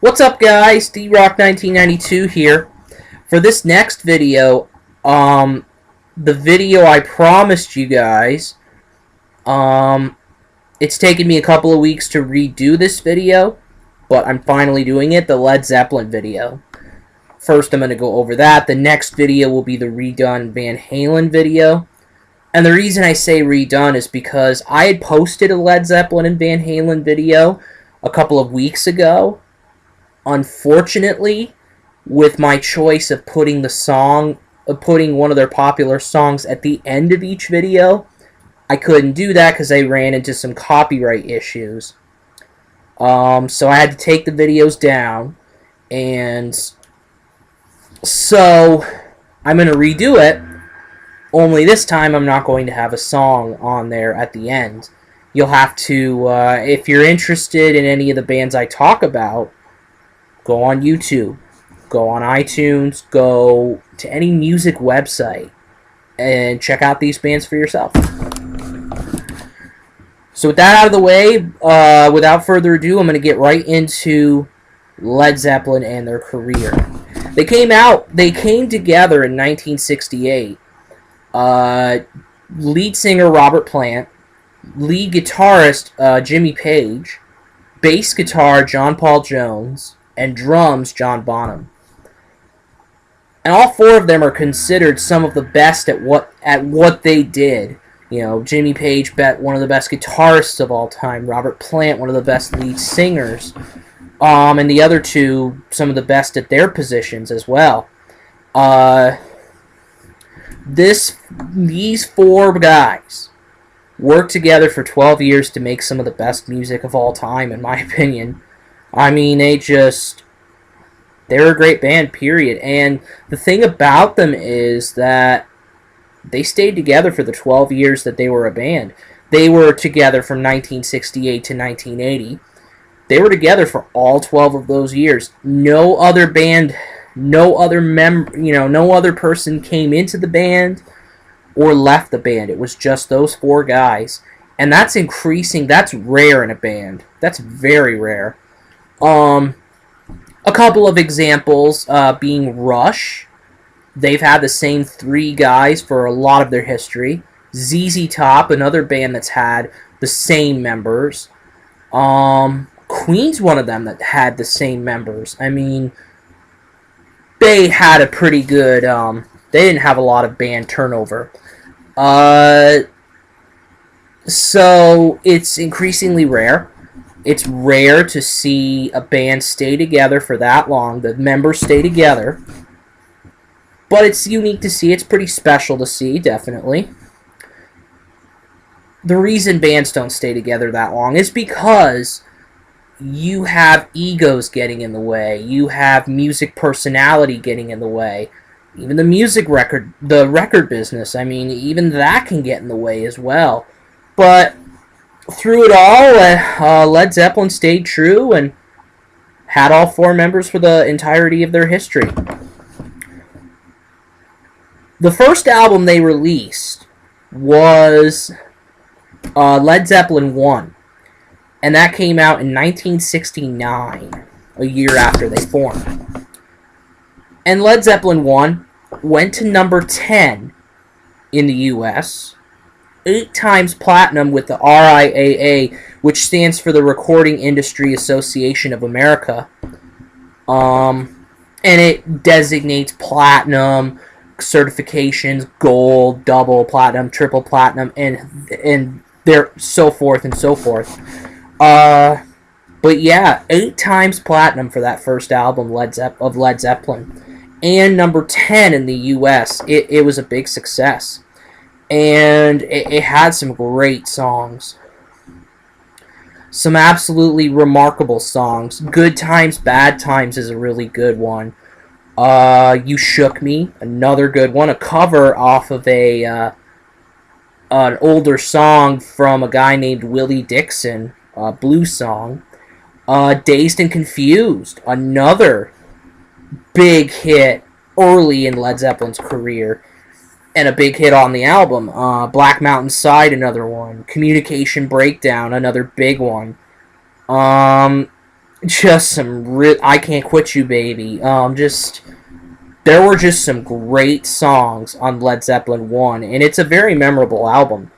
What's up, guys? D-Rock1992 here. For this next video, the video I promised you guys, it's taken me a couple of weeks to redo this video, but I'm finally doing it, the Led Zeppelin video. First, I'm going to go over that. The next video will be the redone Van Halen video. And the reason I say redone is because I had posted a Led Zeppelin and Van Halen video a couple of weeks ago. Unfortunately, with my choice of putting one of their popular songs at the end of each video, I couldn't do that because I ran into some copyright issues. So I had to take the videos down, and so I'm going to redo it, only this time I'm not going to have a song on there at the end. You'll have to, if you're interested in any of the bands I talk about, go on YouTube, go on iTunes, go to any music website, and check out these bands for yourself. So with that out of the way, without further ado, I'm going to get right into Led Zeppelin and their career. They came together in 1968. Lead singer Robert Plant, lead guitarist Jimmy Page, bass guitar John Paul Jones, and drums John Bonham. And all four of them are considered some of the best at what they did. You know, Jimmy Page, one of the best guitarists of all time. Robert Plant, one of the best lead singers. And the other two, some of the best at their positions as well. These four guys worked together for 12 years to make some of the best music of all time, in my opinion. I mean, they're a great band, period. And the thing about them is that they stayed together for the 12 years that they were a band. They were together from 1968 to 1980. They were together for all 12 of those years. No other band, no other person came into the band or left the band. It was just those four guys. And that's increasing. That's rare in a band. That's very rare. A couple of examples being Rush. They've had the same three guys for a lot of their history. ZZ Top, another band that's had the same members. Queen's one of them that had the same members. I mean, they had a pretty good, they didn't have a lot of band turnover. So it's increasingly rare. It's rare to see a band stay together for that long, the members stay together. But it's unique to see, it's pretty special to see, definitely. The reason bands don't stay together that long is because you have egos getting in the way. You have music personality getting in the way. Even the record business, I mean, even that can get in the way as well. But through it all, Led Zeppelin stayed true and had all four members for the entirety of their history. The first album they released was Led Zeppelin 1. And that came out in 1969, a year after they formed. And Led Zeppelin 1 went to number 10 in the U.S., 8 times platinum with the RIAA, which stands for the Recording Industry Association of America. And it designates platinum certifications, gold, double platinum, triple platinum, and there so forth and so forth. But yeah, 8 times platinum for that first album, Led Zeppelin, and number 10 in the U.S. It was a big success, and it had some great songs, some absolutely remarkable songs. Good Times, Bad Times is a really good one. You Shook Me, another good one, a cover off of an older song from a guy named Willie Dixon, a blues song. Dazed and Confused, another big hit early in Led Zeppelin's career, and a big hit on the album. Black Mountain Side, another one. Communication Breakdown, another big one. Just I Can't Quit You, Baby. There were just some great songs on Led Zeppelin 1, and it's a very memorable album.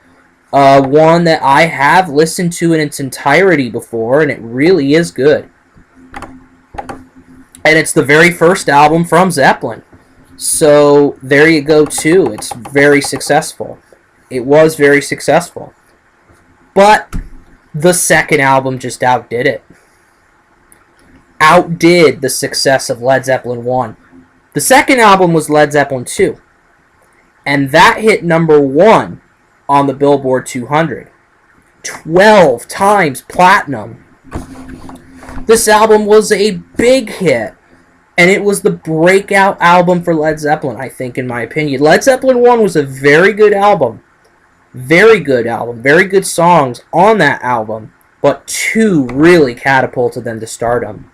One that I have listened to in its entirety before, and it really is good. And it's the very first album from Zeppelin. So there you go, too. It's very successful. It was very successful. But the second album just outdid it. Outdid the success of Led Zeppelin 1. The second album was Led Zeppelin 2. And that hit number 1 on the Billboard 200. 12 times platinum. This album was a big hit. And it was the breakout album for Led Zeppelin, I think, in my opinion. Led Zeppelin 1 was a very good album. Very good album. Very good songs on that album. But 2 really catapulted them to stardom.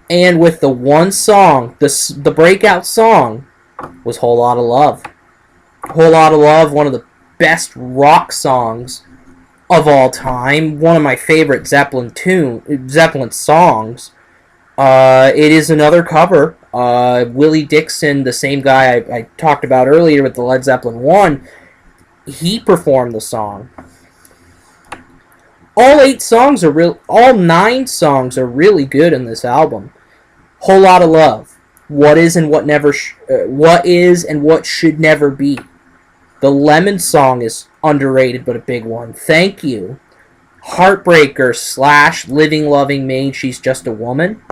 And with the one song, the breakout song, was Whole Lotta Love. Whole Lotta Love, one of the best rock songs of all time. One of my favorite Zeppelin songs. It is another cover. Willie Dixon, the same guy I talked about earlier with the Led Zeppelin 1, he performed the song. All 9 songs are really good in this album. Whole Lotta Love. What is and what should never be. The Lemon song is underrated but a big one. Thank You. Heartbreaker / Living Loving Maid, She's Just a Woman.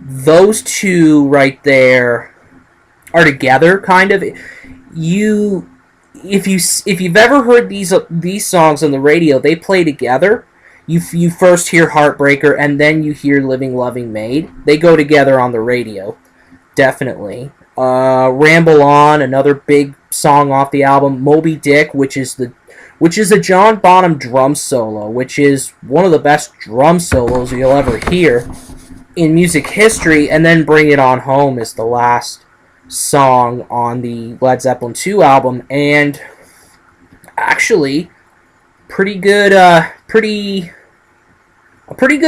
Those 2 right there are together, kind of. If you've ever heard these songs on the radio, they play together. You first hear Heartbreaker and then you hear Living Loving Maid. They go together on the radio, definitely. Ramble On, another big song off the album. Moby Dick, which is a John Bonham drum solo, which is one of the best drum solos you'll ever hear in music history. And then Bring It On Home is the last song on the Led Zeppelin 2 album, and actually a pretty good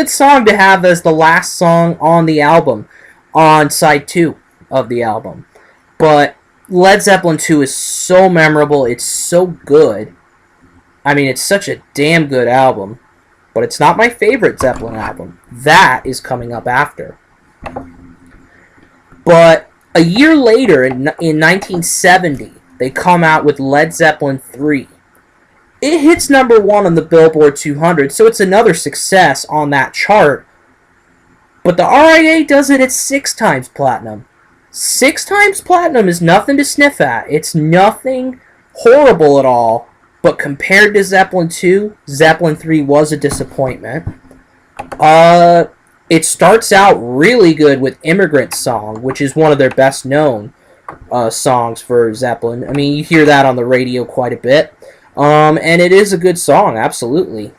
song to have as the last song on the album, on side 2 of the album. But Led Zeppelin 2 is so memorable, it's so good. I mean, it's such a damn good album, but it's not my favorite Zeppelin album. That is coming up after. But a year later, in 1970, they come out with Led Zeppelin 3. It hits number 1 on the Billboard 200, so it's another success on that chart. But the RIA does it at 6 times platinum. 6 times platinum is nothing to sniff at. It's nothing horrible at all. But compared to Zeppelin 2, Zeppelin 3 was a disappointment. It starts out really good with Immigrant Song, which is one of their best known songs for Zeppelin. I mean, you hear that on the radio quite a bit. And it is a good song, absolutely.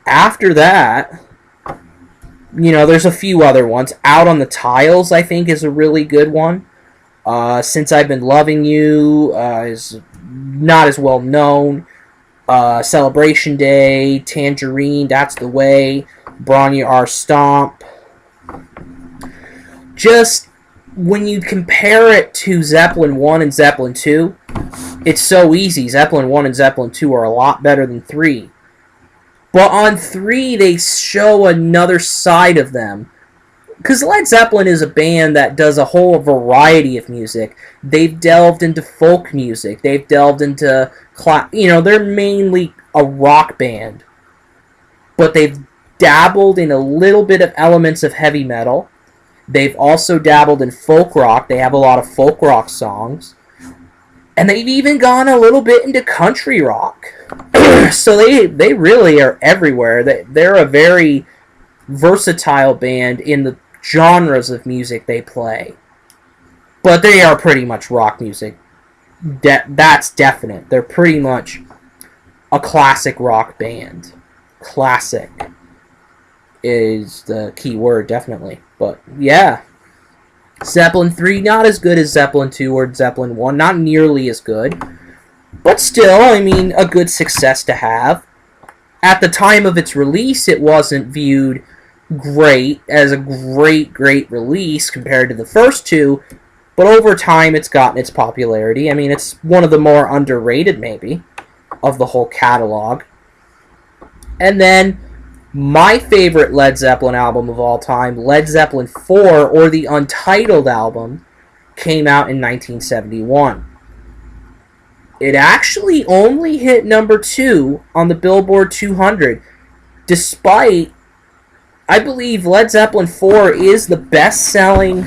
After that, there's a few other ones. Out on the Tiles, I think, is a really good one. Since I've Been Loving You is not as well known. Celebration Day, Tangerine, That's the Way, Bronya R. Stomp. Just when you compare it to Zeppelin 1 and Zeppelin 2, it's so easy. Zeppelin 1 and Zeppelin 2 are a lot better than 3. But on 3, they show another side of them. Because Led Zeppelin is a band that does a whole variety of music. They've delved into folk music. They've delved into... they're mainly a rock band. But they've dabbled in a little bit of elements of heavy metal. They've also dabbled in folk rock. They have a lot of folk rock songs. And they've even gone a little bit into country rock. So they really are everywhere. They're a very versatile band in the genres of music they play. But they are pretty much rock music. That's definite. They're pretty much a classic rock band. Classic is the key word, definitely. But yeah. Zeppelin 3, not as good as Zeppelin 2 or Zeppelin 1. Not nearly as good. But still, I mean, a good success to have. At the time of its release, it wasn't viewed great, as a great release compared to the first two, but over time it's gotten its popularity. I mean, it's one of the more underrated, maybe, of the whole catalog. And then, my favorite Led Zeppelin album of all time, Led Zeppelin 4, or the Untitled album, came out in 1971. It actually only hit number 2 on the Billboard 200, despite, I believe Led Zeppelin 4 is the best-selling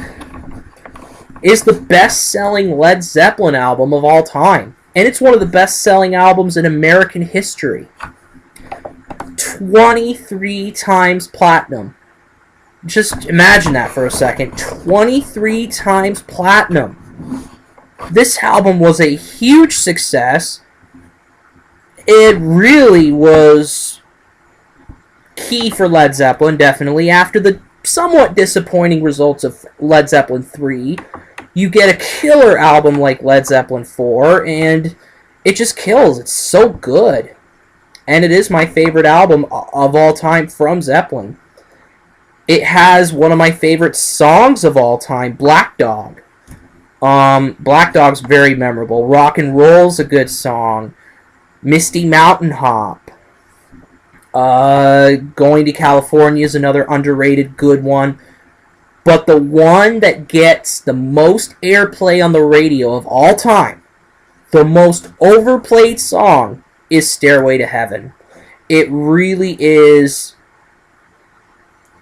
Led Zeppelin album of all time. And it's one of the best-selling albums in American history. 23 times platinum. Just imagine that for a second. 23 times platinum. This album was a huge success. It really was key for Led Zeppelin, definitely. After the somewhat disappointing results of Led Zeppelin 3, you get a killer album like Led Zeppelin 4, and it just kills. It's so good. And it is my favorite album of all time from Zeppelin. It has one of my favorite songs of all time, Black Dog. Black Dog's very memorable. Rock and Roll's a good song. Misty Mountain Hop. Going to California is another underrated good one. But the one that gets the most airplay on the radio of all time, the most overplayed song, is Stairway to Heaven. It really is.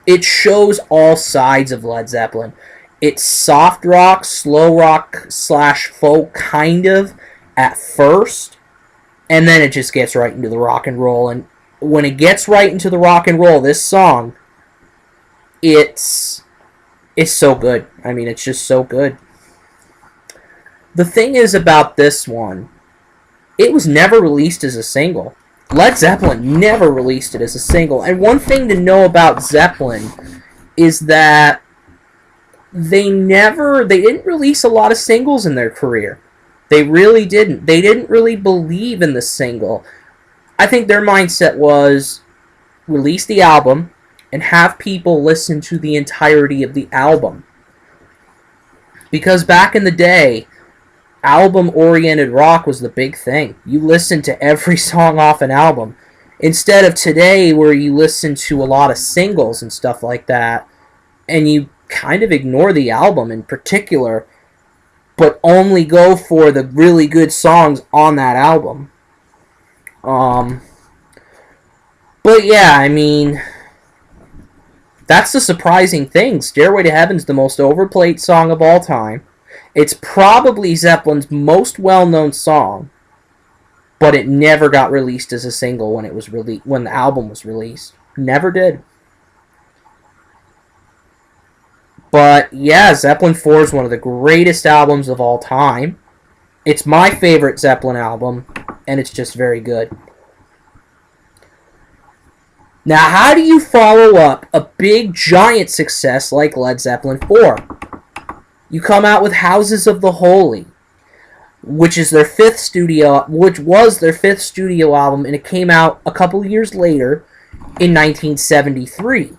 It shows all sides of Led Zeppelin. It's soft rock, slow rock / folk kind of at first, and then it just gets right into the rock and roll. And when it gets right into the rock and roll, this song, it's so good. I mean, it's just so good. The thing is about this one, it was never released as a single. Led Zeppelin never released it as a single. And one thing to know about Zeppelin is that they didn't release a lot of singles in their career. They really didn't. They didn't really believe in the single. I think their mindset was release the album and have people listen to the entirety of the album. Because back in the day, album-oriented rock was the big thing. You listened to every song off an album. Instead of today, where you listen to a lot of singles and stuff like that, and you kind of ignore the album in particular, but only go for the really good songs on that album. But yeah, I mean, that's the surprising thing. Stairway to Heaven's the most overplayed song of all time. It's probably Zeppelin's most well-known song, but it never got released as a single when the album was released. Never did. But yeah, Zeppelin 4 is one of the greatest albums of all time. It's my favorite Zeppelin album, and it's just very good. Now, how do you follow up a big, giant success like Led Zeppelin 4? You come out with Houses of the Holy, which was their fifth studio album, and it came out a couple years later in 1973.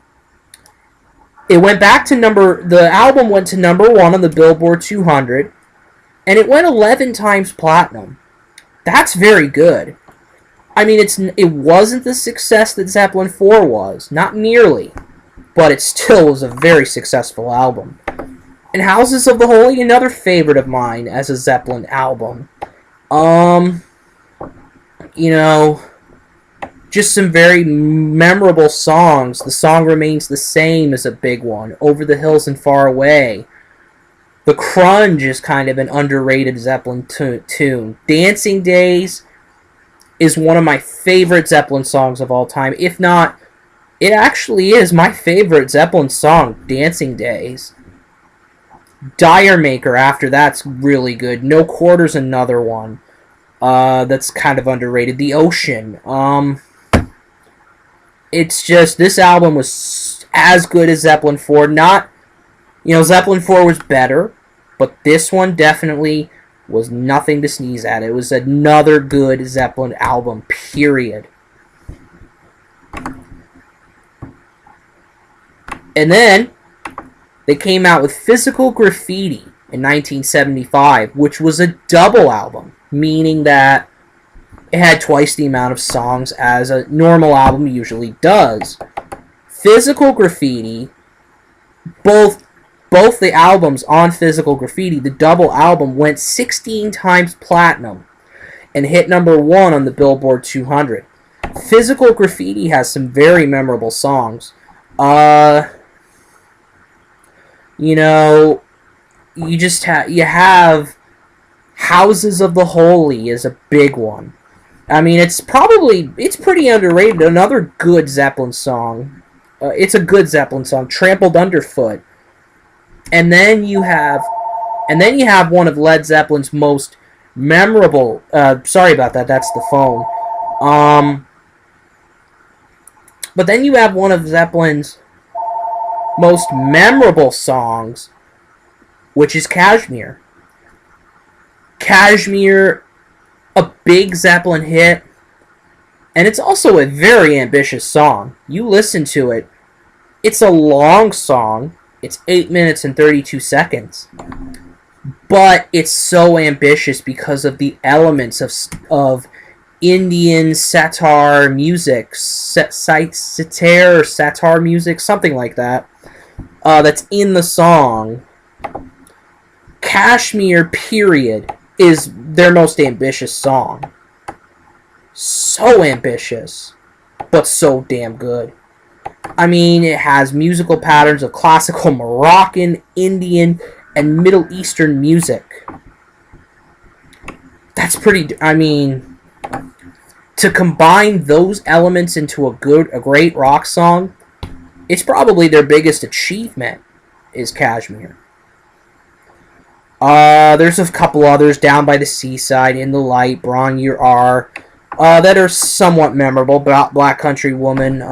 The album went to number 1 on the Billboard 200, and it went 11 times platinum. That's very good. I mean, it wasn't the success that Zeppelin 4 was, not nearly, but it still was a very successful album. And Houses of the Holy, another favorite of mine as a Zeppelin album. Just some very memorable songs. The Song Remains the Same is a big one. Over the Hills and Far Away. The Crunge is kind of an underrated Zeppelin tune. Dancing Days is one of my favorite Zeppelin songs of all time. If not, it actually is my favorite Zeppelin song, Dancing Days. Dire Maker after that's really good. No Quarter's another one that's kind of underrated. The Ocean. It's just, this album was as good as Zeppelin 4. Zeppelin 4 was better, but this one definitely was nothing to sneeze at. It was another good Zeppelin album, period. And then they came out with Physical Graffiti in 1975, which was a double album, meaning that it had twice the amount of songs as a normal album usually does. Physical Graffiti, both the albums on Physical Graffiti, the double album, went 16 times platinum and hit number 1 on the Billboard 200. Physical Graffiti has some very memorable songs. You know, you have Houses of the Holy is a big one. I mean, it's pretty underrated. Another good Zeppelin song. It's a good Zeppelin song, Trampled Underfoot. And then you have one of Led Zeppelin's most memorable. Sorry about that. That's the phone. But then you have one of Zeppelin's most memorable songs, which is Kashmir. Kashmir, a big Zeppelin hit, and it's also a very ambitious song. You listen to it, it's a long song. It's 8 minutes and 32 seconds. But it's so ambitious because of the elements of Indian sitar music, sitar or satar music, something like that, that's in the song. Kashmir, period, is their most ambitious song. So ambitious, but so damn good. I mean, it has musical patterns of classical Moroccan, Indian, and Middle Eastern music. That's pretty... I mean, to combine those elements into a great rock song, it's probably their biggest achievement, is Kashmir. There's a couple others, Down by the Seaside, In the Light, Brawn Your R, that are somewhat memorable. Black Country Woman.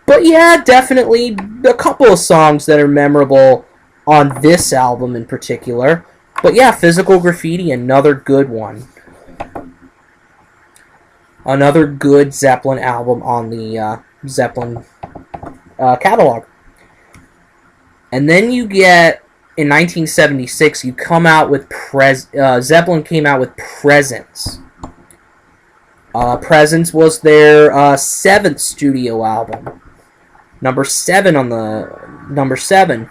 But yeah, definitely a couple of songs that are memorable on this album in particular. But yeah, Physical Graffiti, another good one. Another good Zeppelin album on the Zeppelin catalog. And then you get, in 1976, you come out with Zeppelin came out with Presence. Presence was their 7th studio album. Number 7 on the... Number 7.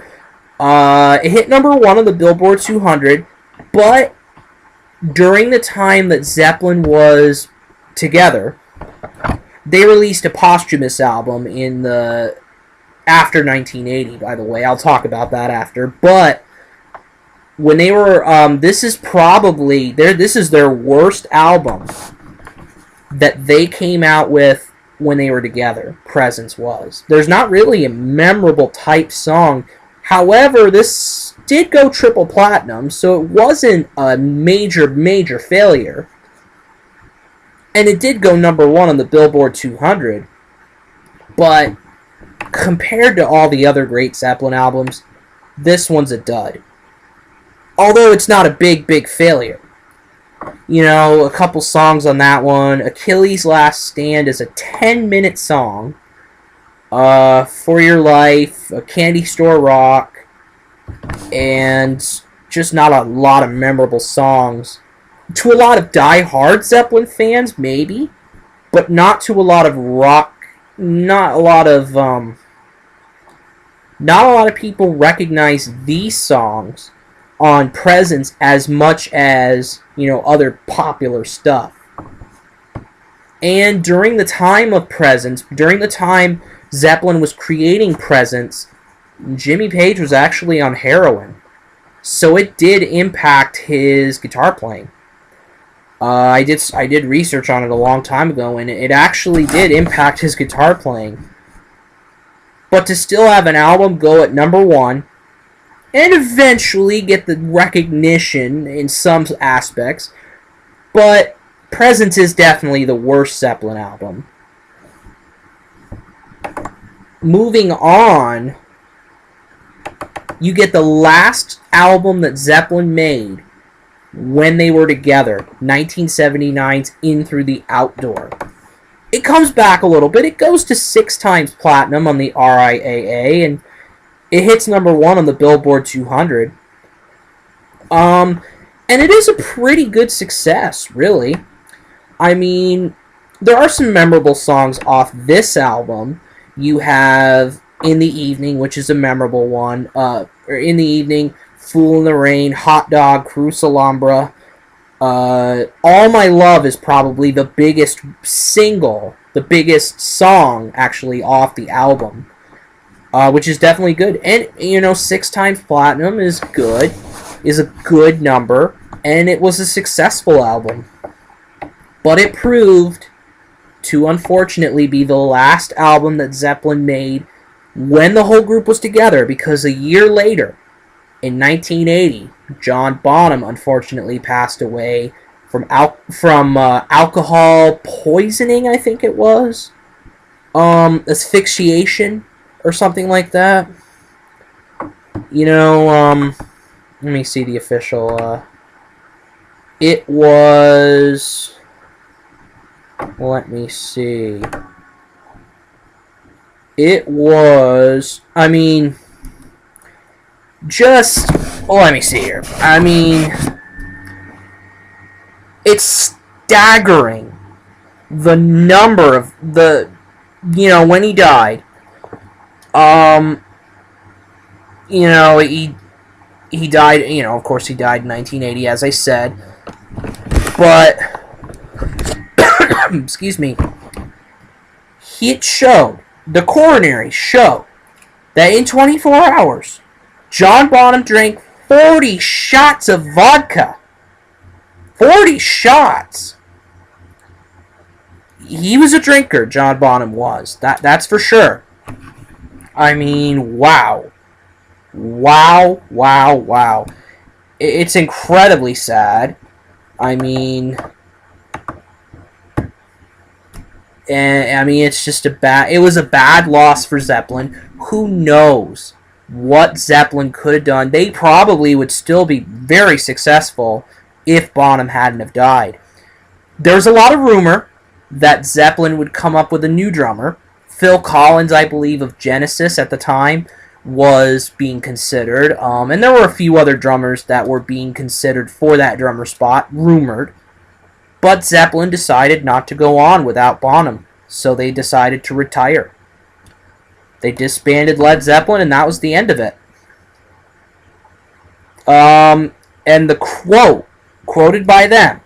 It hit number 1 on the Billboard 200, but during the time that Zeppelin was together, they released a posthumous album in the... after 1980, by the way. I'll talk about that after. But when they were... this is probably... This is their worst album that they came out with when they were together. Presence was. There's not really a memorable type song. However, this did go triple platinum, so it wasn't a major failure. And it did go number 1 on the Billboard 200. But compared to all the other great Zeppelin albums, this one's a dud. Although it's not a big failure. You know, a couple songs on that one. Achilles' Last Stand is a 10-minute song. For Your Life, A Candy Store Rock, and just not a lot of memorable songs. To a lot of die-hard Zeppelin fans, maybe, but not to a lot of rock. Not a lot of people recognize these songs on Presence as much as, you know, other popular stuff. And during the time of Presence, during the time Zeppelin was creating Presence, Jimmy Page was actually on heroin. So it did impact his guitar playing. I did research on it a long time ago, and it actually did impact his guitar playing. But to still have an album go at number 1, and eventually get the recognition in some aspects, but Presence is definitely the worst Zeppelin album. Moving on, you get the last album that Zeppelin made when they were together, 1979's In Through the Outdoor. it comes back a little bit. It goes to 6 times platinum on the RIAA, and it hits #1 on the Billboard 200. And it is a pretty good success, really. I mean, there are some memorable songs off this album. You have In the Evening, which is a memorable one. Or In the Evening, Fool in the Rain, Hot Dog, Cruz Alhambra. All My Love is probably the biggest single, the biggest song, actually, off the album. Which is definitely good. And, 6 times platinum is good. Is a good number. And it was a successful album. But it proved to, unfortunately, be the last album that Zeppelin made when the whole group was together, because a year later, in 1980, John Bonham unfortunately passed away from alcohol poisoning, I think it was. Asphyxiation or something like that. Let me see the official, it was, let me see. It was, let me see here. It's staggering the number of when he died. He died, of course he died in 1980, as I said. But, excuse me, the coronary showed that in 24 hours, John Bonham drank 40 shots of vodka. 40 shots! He was a drinker, John Bonham was. That's for sure. Wow. Wow. It's incredibly sad. It's just it was a bad loss for Zeppelin. Who knows what Zeppelin could have done? They probably would still be very successful if Bonham hadn't have died. There's a lot of rumor that Zeppelin would come up with a new drummer. Phil Collins, I believe, of Genesis at the time, was being considered. And there were a few other drummers that were being considered for that drummer spot, rumored. But Zeppelin decided not to go on without Bonham, so they decided to retire. They disbanded Led Zeppelin, and that was the end of it. And the quoted by them,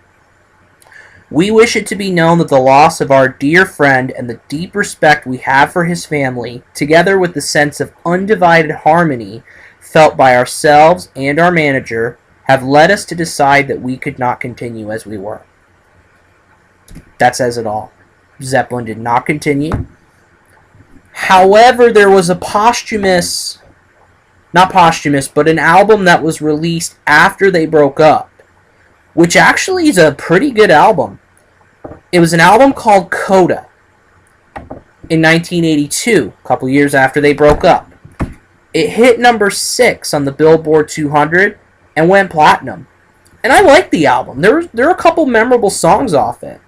"We wish it to be known that the loss of our dear friend and the deep respect we have for his family, together with the sense of undivided harmony felt by ourselves and our manager, have led us to decide that we could not continue as we were." That says it all. Zeppelin did not continue. However, there was an album that was released after they broke up, which actually is a pretty good album. It was an album called Coda in 1982, a couple years after they broke up. It hit #6 on the Billboard 200 and went platinum. And I like the album. There are a couple memorable songs off it.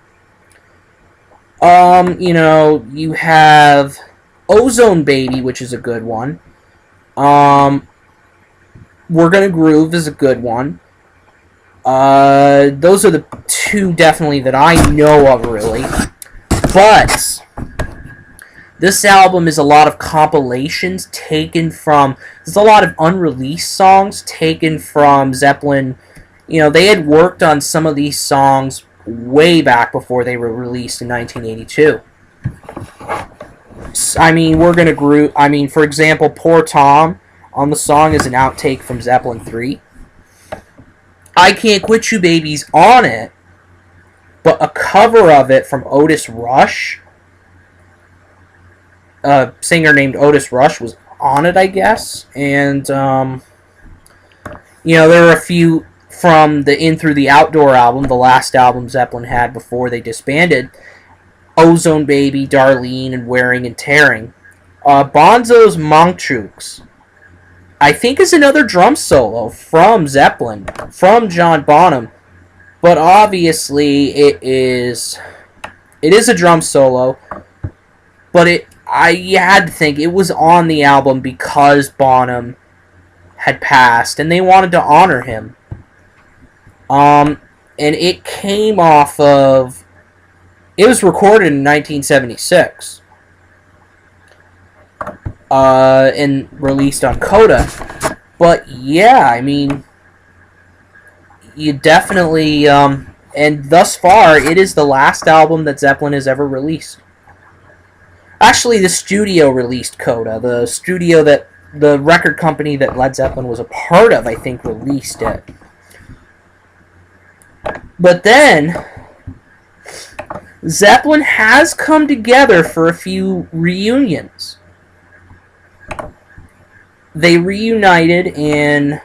You have Ozone Baby, which is a good one. We're Gonna Groove is a good one. Those are the two definitely that I know of, really. But this album is a lot of compilations taken from... There's a lot of unreleased songs taken from Zeppelin. They had worked on some of these songs way back before they were released in 1982. We're Gonna Groove... for example, Poor Tom on the song is an outtake from Zeppelin 3. I Can't Quit You Baby's on it, but a cover of it from Otis Rush, a singer named Otis Rush, was on it, I guess. And, there were a few from the In Through the Outdoor album, the last album Zeppelin had before they disbanded. Ozone Baby, Darlene, and Wearing and Tearing. Bonzo's Montreux, I think, is another drum solo from Zeppelin, from John Bonham, but obviously it is It is a drum solo, but you had to think it was on the album because Bonham had passed, and they wanted to honor him. And it came off of... It was recorded in 1976. And released on Coda. But, yeah, I mean... You definitely... and thus far, it is the last album that Zeppelin has ever released. Actually, the studio released Coda. The studio that... The record company that Led Zeppelin was a part of, I think, released it. But then, Zeppelin has come together for a few reunions. They reunited in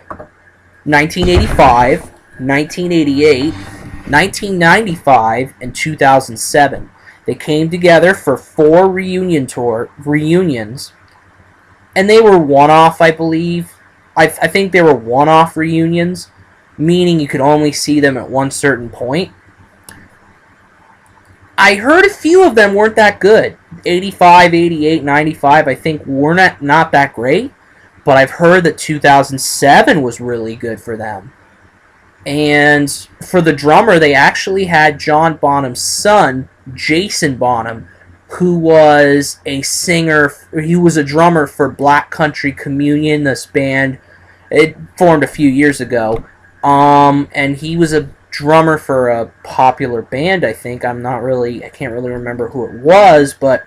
1985, 1988, 1995, and 2007. They came together for 4 reunions, and they were one-off, I believe. I think they were one-off reunions, meaning you could only see them at one certain point. I heard a few of them weren't that good. 85, 88, 95, I think were not that great. But I've heard that 2007 was really good for them. And for the drummer, they actually had John Bonham's son, Jason Bonham, who was a singer. He was a drummer for Black Country Communion, this band. It formed a few years ago. And he was a drummer for a popular band, I think. I can't really remember who it was, but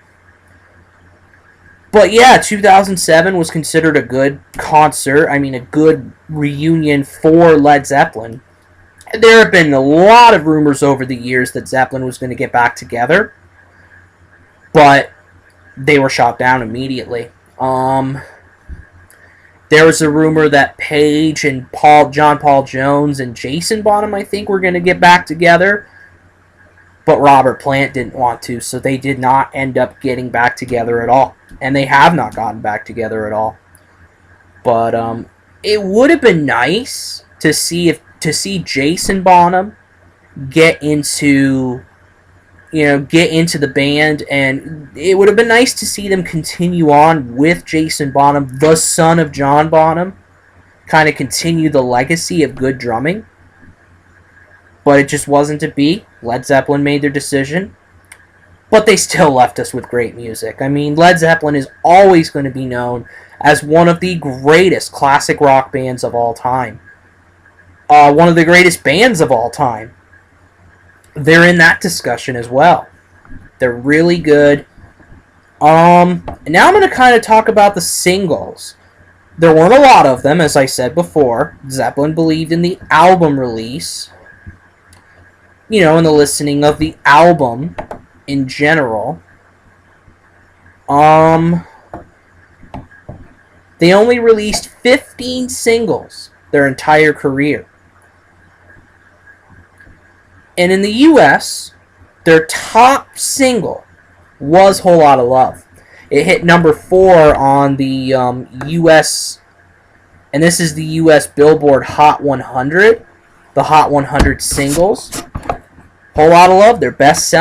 yeah, 2007 was considered a good concert. I mean, a good reunion for Led Zeppelin. There have been a lot of rumors over the years that Zeppelin was going to get back together, but they were shot down immediately. There was a rumor that Page and John Paul Jones and Jason Bonham, I think, were going to get back together. But Robert Plant didn't want to, so they did not end up getting back together at all. And they have not gotten back together at all. But it would have been nice to see Jason Bonham get into the band, and it would have been nice to see them continue on with Jason Bonham, the son of John Bonham, kind of continue the legacy of good drumming. But it just wasn't to be. Led Zeppelin made their decision, but they still left us with great music. I mean, Led Zeppelin is always going to be known as one of the greatest classic rock bands of all time. One of the greatest bands of all time. They're in that discussion as well. They're really good. And now I'm going to kind of talk about the singles. There weren't a lot of them, as I said before. Zeppelin believed in the album release. In the listening of the album in general. They only released 15 singles their entire career. And in the U.S., their top single was Whole Lotta Love. It hit number 4 on the U.S., and this is the U.S. Billboard Hot 100, the Hot 100 singles. Whole Lotta Love, their best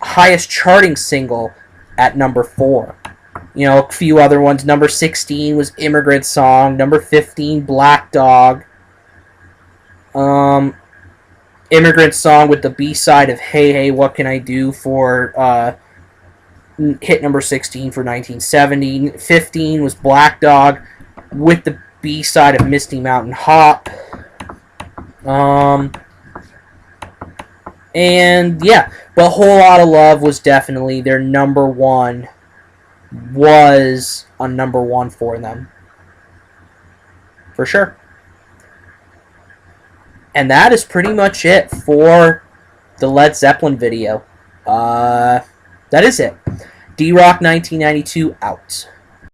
highest charting single at number 4. A few other ones. Number 16 was Immigrant Song. Number 15, Black Dog. Immigrant Song with the B-side of Hey Hey What Can I Do for hit number 16 for 1970. 15 was Black Dog with the B-side of Misty Mountain Hop. And yeah, but Whole Lotta Love was definitely their number one. Was a number 1 for them. For sure. And that is pretty much it for the Led Zeppelin video. That is it. D-Rock 1992 out.